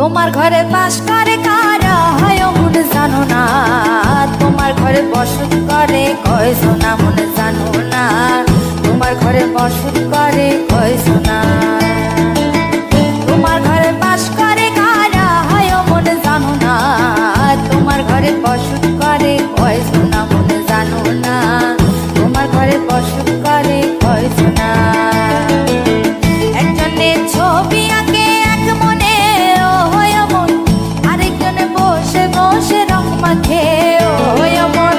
তোমার ঘরে বাস করে কারা হয় মন জানো না, তোমার ঘরে বসত করে কয় সোনা মন জানো না, তোমার ঘরে বসত করে কয় সোনা। তোমার ঘরে বাস করে কারা হয় মন জানো না, তোমার ঘরে বসত করে কয় সোনা মন জানো না, তোমার ঘরে বসত করে কয় সোনা। একজনে ছবি আঁকে এক মনে ও হয় মন, আরেকজনে বসে বসে রং মাখে ও হয় মন।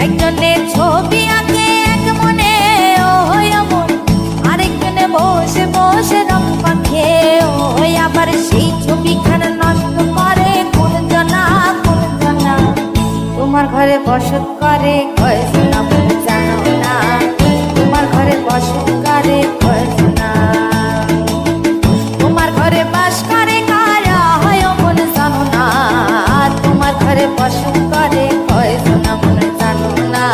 একজনে ছবি আঁকে এক মনে ও হয় মন, আরেকজনে বসে বসে রং মাখে ও হয়। আবার সেই ছবিখানা নষ্ট করে কোন জনা কোন জনা, তোমার ঘরে বসত করে কয় সোনা মন জানো না, তোমার ঘরে বসত করে কয় সোনা। তোমার ঘরে বাস করে কারা হয় মন জানো না, তোমার ঘরে বসত করে কয় সোনা মন জানো না,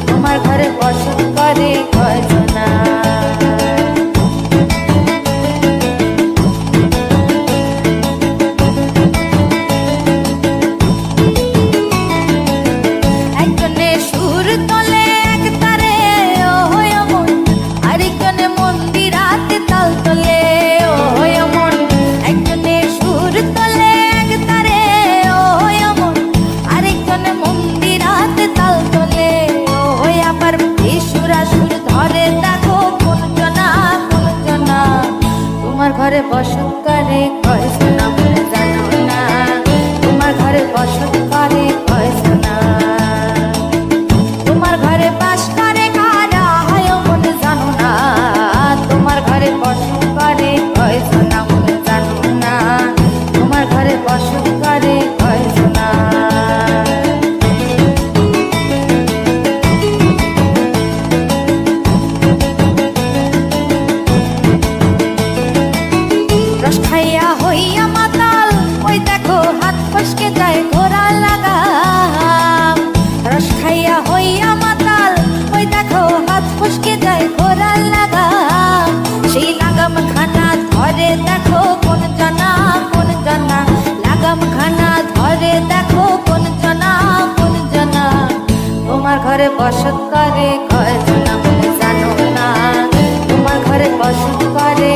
তোমার ঘরে বসত করে কয় সোনা। একজনে সুর তোলে এক তারে ও হয় মন, আরেকজনে মন্দিরাতে তাল তোলে ও হয় মন। একজনে সুর তোলে এক তারে ও হয় মন, আরেকজনে মন্দিরাতে তাল তোলে ও হয়। আবার বেসুরা সুর ধরে দেখো কোন জনা কোন জনা, তোমার ঘরে বসত করে কয় সোনা মন জানো না, তোমার ঘরে বসত করে কয় সোনা। তোমার ঘরে বাস করে কারা হয় মন জানো না, তোমার ঘরে বসত করে কয় সোনা মন জানো না, তোমার ঘরে বসত করে কয় সোনা। রস খাইয়া হইয়া মাতাল ওই দেখো হাত ফসকে যায় ঘোড়া লাগাম। রস খাইয়া হইয়া মাতাল ওই দেখো হাত ফসকে যায় ঘোড়া লাগাম। সেই লাগাম খানা ধরে দেখো কোন জনা কোন জনা, লাগাম খানা ধরে দেখো কোন জনা কোন জনা। তোমার ঘরে বসত করে কয় সোনা মন জানো না, তোমার ঘরে বসত করে